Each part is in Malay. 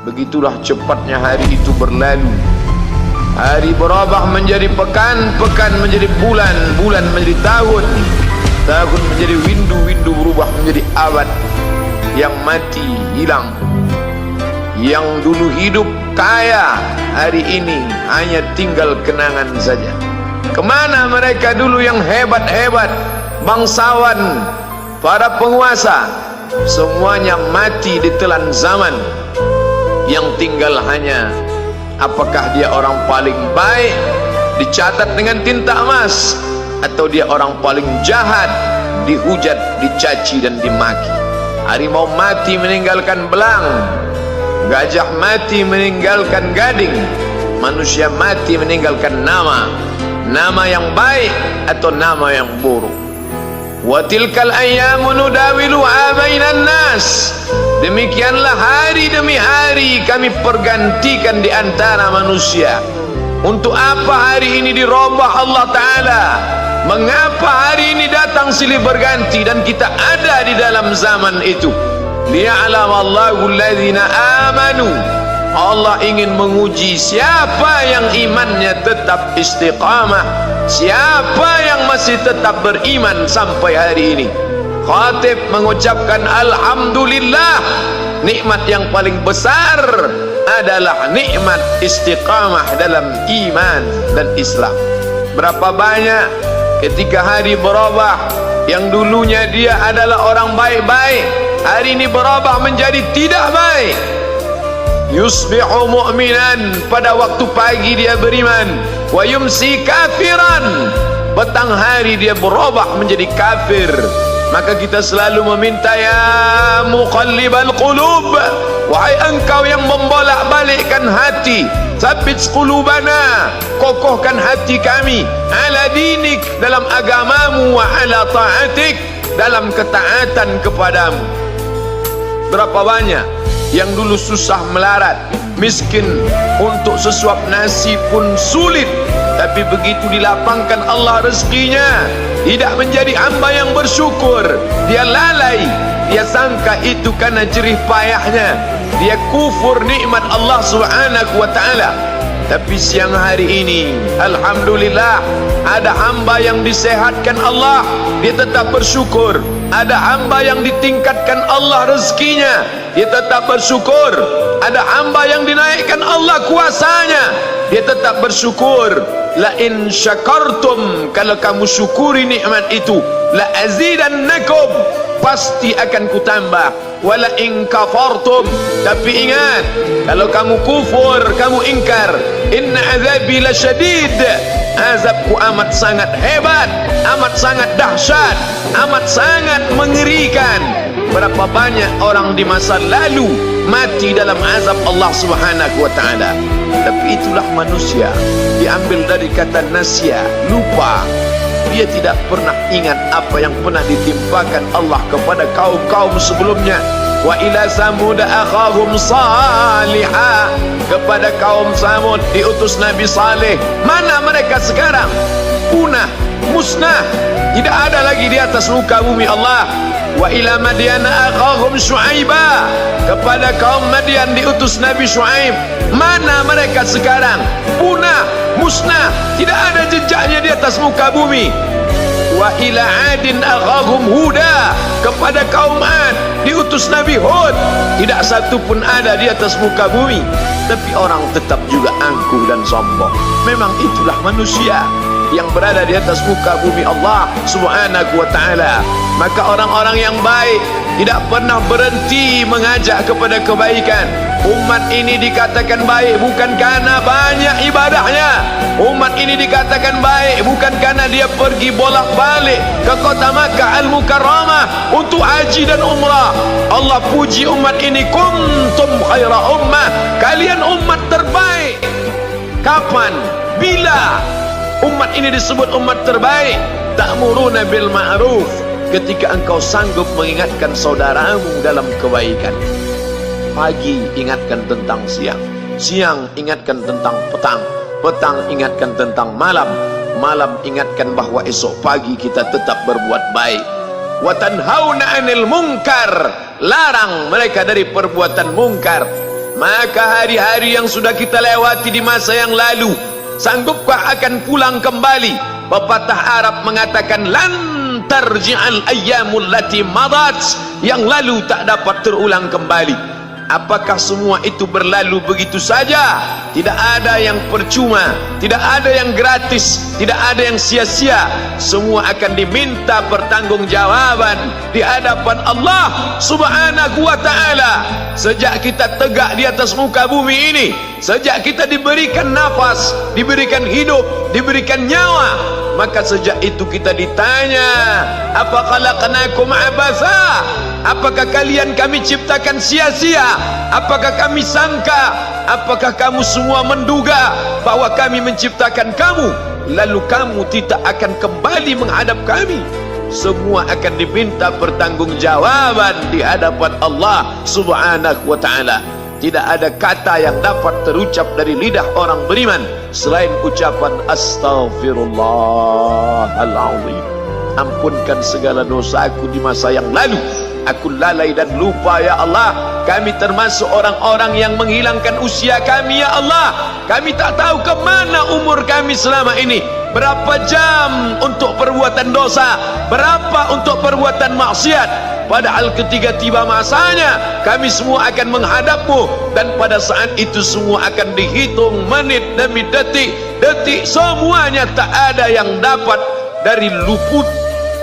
Begitulah cepatnya hari itu berlalu. Hari berubah menjadi pekan, pekan menjadi bulan, bulan menjadi tahun, tahun menjadi windu, windu berubah menjadi abad. Yang mati hilang, yang dulu hidup kaya, hari ini hanya tinggal kenangan saja. Kemana mereka dulu yang hebat-hebat, bangsawan, para penguasa? Semuanya mati ditelan zaman. Yang tinggal hanya apakah dia orang paling baik, dicatat dengan tinta emas, atau dia orang paling jahat, dihujat, dicaci dan dimaki. Harimau mati meninggalkan belang, gajah mati meninggalkan gading, manusia mati meninggalkan nama, nama yang baik atau nama yang buruk. Wa tilkal ayyamu nudawiluha bainan nas. Demikianlah hari demi hari kami pergantikan di antara manusia. Untuk apa hari ini dirubah Allah Ta'ala? Mengapa hari ini datang silih berganti dan kita ada di dalam zaman itu? Liya'lamallahu alladhina amanu. Allah ingin menguji siapa yang imannya tetap istiqamah, siapa yang masih tetap beriman sampai hari ini. Khatib mengucapkan alhamdulillah, nikmat yang paling besar adalah nikmat istiqamah dalam iman dan Islam. Berapa banyak ketika hari berubah, yang dulunya dia adalah orang baik-baik, hari ini berubah menjadi tidak baik. Yusbihu mu'minan, pada waktu pagi dia beriman, wa yumsi kafiran, petang hari dia berubah menjadi kafir. Maka kita selalu meminta, ya muqallibal qulub, wahai engkau yang membolak-balikkan hati, tsabbit qulubana, kokohkan hati kami, ala dinik, dalam agamamu, wa ala ta'atik, dalam ketaatan kepadamu. Berapa banyak yang dulu susah melarat, miskin, untuk sesuap nasi pun sulit, tapi begitu dilapangkan Allah rezekinya, tidak menjadi hamba yang bersyukur. Dia lalai, dia sangka itu karena jerih payahnya, dia kufur nikmat Allah Subhanahu wa ta'ala. Tapi siang hari ini, alhamdulillah, ada hamba yang disehatkan Allah, dia tetap bersyukur. Ada hamba yang ditingkatkan Allah rezekinya, dia tetap bersyukur. Ada hamba yang dinaikkan Allah kuasanya, dia tetap bersyukur. La in syakartum, kalau kamu syukuri nikmat itu, la azidannakum, pasti akan kutambah. Wala in kafartum, tapi ingat, kalau kamu kufur, kamu ingkar, inna azabi lasyadid, azabku amat sangat hebat, amat sangat dahsyat, amat sangat mengerikan. Berapa banyak orang di masa lalu mati dalam azab Allah Subhanahu wa ta'ala. Tapi itulah manusia, diambil dari kata nasya, lupa. Dia tidak pernah ingat apa yang pernah ditimpakan Allah kepada kaum-kaum sebelumnya. Wa ila samud akhahum salihah, kepada kaum Samud diutus Nabi Saleh. Mana mereka sekarang? Punah, musnah, tidak ada lagi di atas muka bumi Allah. Wa ila Madyan akhahum Syuaiba, kepada kaum Madian diutus Nabi Syuaib. Mana mereka sekarang? Punah, musnah, tidak ada jejaknya di atas muka bumi. Wa ila Adin akhahum Huda, kepada kaum Ad diutus Nabi Hud. Tidak satu pun ada di atas muka bumi, tapi orang tetap juga angkuh dan sombong. Memang itulah manusia yang berada di atas muka bumi Allah Subhanahu wa ta'ala. Maka orang-orang yang baik tidak pernah berhenti mengajak kepada kebaikan. Umat ini dikatakan baik bukan karena banyak ibadahnya. Umat ini dikatakan baik bukan karena dia pergi bolak-balik ke kota Makkah Al-Mukarramah untuk haji dan umrah. Allah puji umat ini, kuntum khaira ummah, kalian umat terbaik. Kapan? Bila umat ini disebut umat terbaik? Ta'muruna bil ma'ruf, ketika engkau sanggup mengingatkan saudaramu dalam kebaikan. Pagi ingatkan tentang siang, siang ingatkan tentang petang, petang ingatkan tentang malam, malam ingatkan bahwa esok pagi kita tetap berbuat baik. Wa tanhauna 'anil munkar, larang mereka dari perbuatan mungkar. Maka hari-hari yang sudah kita lewati di masa yang lalu, sanggupkah akan pulang kembali? Pepatah Arab mengatakan lan tarji'al ayyamul lati madat, yang lalu tak dapat terulang kembali. Apakah semua itu berlalu begitu saja? Tidak ada yang percuma, tidak ada yang gratis, tidak ada yang sia-sia. Semua akan diminta pertanggungjawaban di hadapan Allah Subhanahu wa ta'ala. Sejak kita tegak di atas muka bumi ini, sejak kita diberikan nafas, diberikan hidup, diberikan nyawa, maka sejak itu kita ditanya, apa khalaqnakum abatha? Apakah kalian kami ciptakan sia-sia? Apakah kami sangka? Apakah kamu semua menduga bahwa kami menciptakan kamu lalu kamu tidak akan kembali menghadap kami? Semua akan diminta pertanggungjawaban di hadapan Allah Subhanahu wa ta'ala. Tidak ada kata yang dapat terucap dari lidah orang beriman selain ucapan astaghfirullahaladzim. Ampunkan segala dosaku di masa yang lalu. Aku lalai dan lupa ya Allah. Kami termasuk orang-orang yang menghilangkan usia kami ya Allah. Kami tak tahu ke mana umur kami selama ini. Berapa jam untuk perbuatan dosa, berapa untuk perbuatan maksiat. Padahal ketika tiba masanya, kami semua akan menghadapmu, dan pada saat itu semua akan dihitung menit demi detik. Detik semuanya tak ada yang dapat dari luput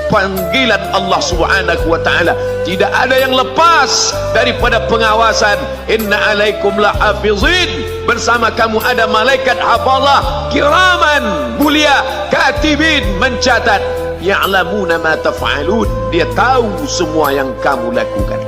panggilan Allah Subhanahu wa ta'ala. Tidak ada yang lepas daripada pengawasan. Inna alaikum lahafizin, bersama kamu ada malaikat hafazah kiraman mulia katibin, mencatat. Ya'lamuna ma taf'alun, dia tahu semua yang kamu lakukan.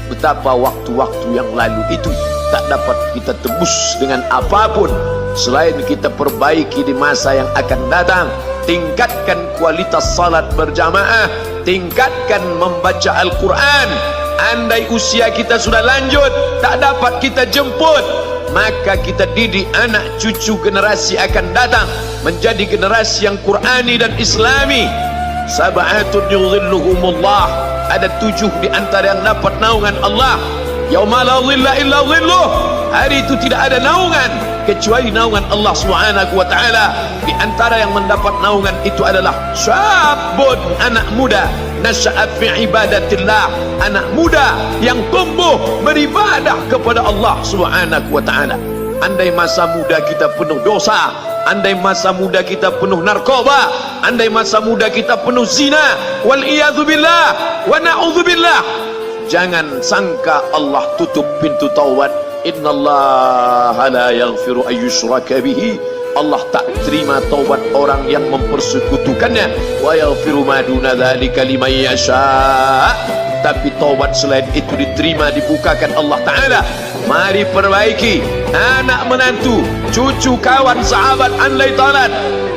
Betapa waktu-waktu yang lalu itu tak dapat kita tebus dengan apapun selain kita perbaiki di masa yang akan datang. Tingkatkan kualitas salat berjamaah, tingkatkan membaca Al-Quran. Andai usia kita sudah lanjut, tak dapat kita jemput, maka kita didik anak cucu generasi akan datang menjadi generasi yang Qurani dan Islami. Sab'atun yudhilluhumullah, ada 7 di antara yang dapat naungan Allah. Yauma la dhilla illa dhilluh, hari itu tidak ada naungan kecuali naungan Allah Subhanahu wa ta'ala. Di antara yang mendapat naungan itu adalah syabun, anak muda, nasya'at fi ibadatillah, anak muda yang tumbuh beribadah kepada Allah Subhanahu wa ta'ala. Andai masa muda kita penuh dosa, andai masa muda kita penuh narkoba, andai masa muda kita penuh zina, wal iyadzubillah wa na'udzubillah, jangan sangka Allah tutup pintu taubat. Innallaha la yaghfiru ayyushraka bihi, Allah tak terima taubat orang yang mempersekutukannya. Wa yaghfiru ma duna dzalika liman yasha, tapi taubat selain itu diterima, dibukakan Allah Ta'ala. Mari perbaiki anak menantu, cucu, kawan, sahabat, andai talat,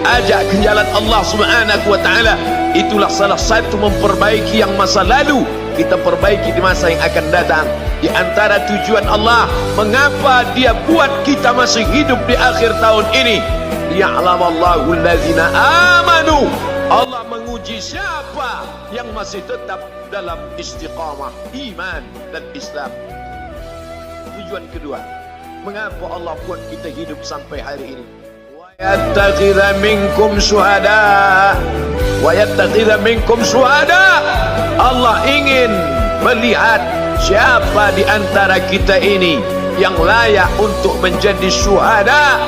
ajak ke jalan Allah Subhanahu wa ta'ala. Itulah salah satu memperbaiki yang masa lalu, kita perbaiki di masa yang akan datang. Di antara tujuan Allah mengapa dia buat kita masih hidup di akhir tahun ini, liya'lamallahu allazina amanu, Allah menguji siapa yang masih tetap dalam istiqamah iman dan Islam. Tujuan kedua, mengapa Allah buat kita hidup sampai hari ini? Yattakhidha minkum syuhada, wa yattakhidha minkum syuhada, Allah ingin melihat siapa di antara kita ini yang layak untuk menjadi syuhada.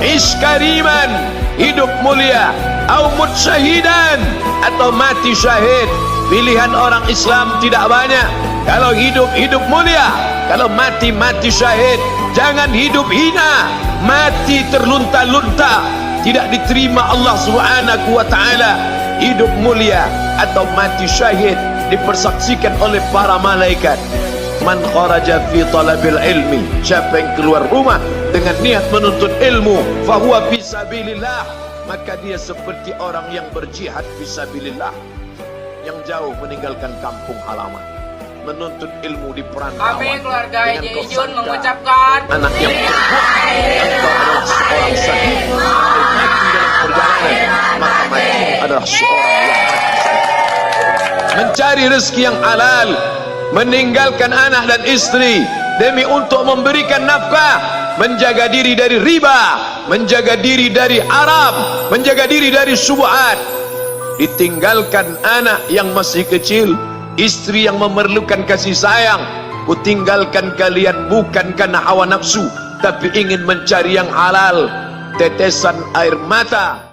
Iskariman, hidup mulia, au mutsyahidan, atau mati syahid. Pilihan orang Islam tidak banyak. Kalau hidup, hidup mulia. Kalau mati, mati syahid. Jangan hidup hina, mati terlunta-lunta, tidak diterima Allah Subhanahu wa ta'ala. Hidup mulia atau mati syahid dipersaksikan oleh para malaikat. Man kharaja fi talabil ilmi, siapa yang keluar rumah dengan niat menuntut ilmu, fahuwa fi sabilillah, maka dia seperti orang yang berjihad fi sabilillah, yang jauh meninggalkan kampung halaman, menuntut ilmu di perantauan. Kami keluarga Eji Ijun mengucapkan anak yang terbuang engkau adalah seorang sahih, mati dalam perjalanan, maka mati adalah seorang yang mati sahih. Mencari rezeki yang halal, meninggalkan anak dan istri, demi untuk memberikan nafkah, menjaga diri dari riba, menjaga diri dari haram, menjaga diri dari syubhat. Ditinggalkan anak yang masih kecil, istri yang memerlukan kasih sayang. Kutinggalkan kalian bukan karena hawa nafsu, tapi ingin mencari yang halal. Tetesan air mata